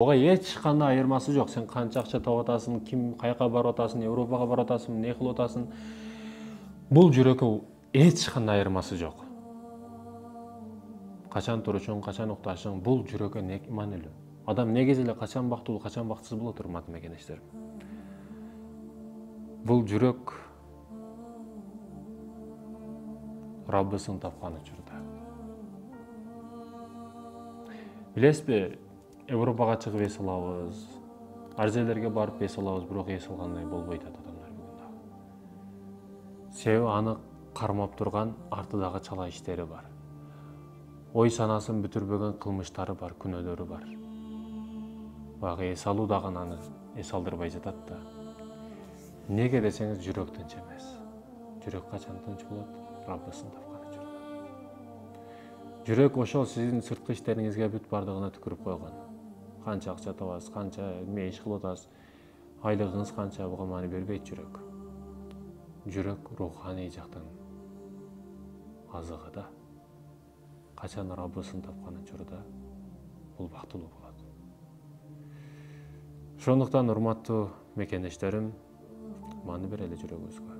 Ага эч кандай айырмасы жок. Сен канча акча тауып атасың, ким каяка барып атасың, Европага барып атасың, эмне кылып атасың. Бул жүрөккө эч кандай айырмасы жок. Качан турушуң, качан укташың, бул жүрөккө маанилүү. Адам негизи эле качан бактылуу, качан бактысыз боло турат, мекенештер. Бул жүрөк Раббысын тапкан учурда. Билесизби, Европага чыгып эс алабыз, ар жерлерге барып эс алабыз, бирок эс алгандай болбойт адамдар бүгүн дагы. Себеби аны кармап турган артыдагы чала иштери бар. Ой санасын бүтүрбөгөн кылмыштары бар, күнөөлөрү бар. Багы эс алуу дагы аны эс алдырбай жатат да. Неге десеңиз, жүрөк тынч эмес. Жүрөк качан тынч болот? Раббысын тапкан учурда. Жүрөк ошол сиздин сырткы иштериңизге бүт бардыгына түкүрүп койгон. Канча акча табасыз, канча эмне иш кылып атасыз, айлыгыңыз канча, буга маани бербейт жүрөк. Жүрөк руханий жактан азыгы да. Качан Раббысын тапкан учурда бул бактылуу болот. Ошондуктан урматтуу мекенештерим, маани берели жүрөгүбүзгө.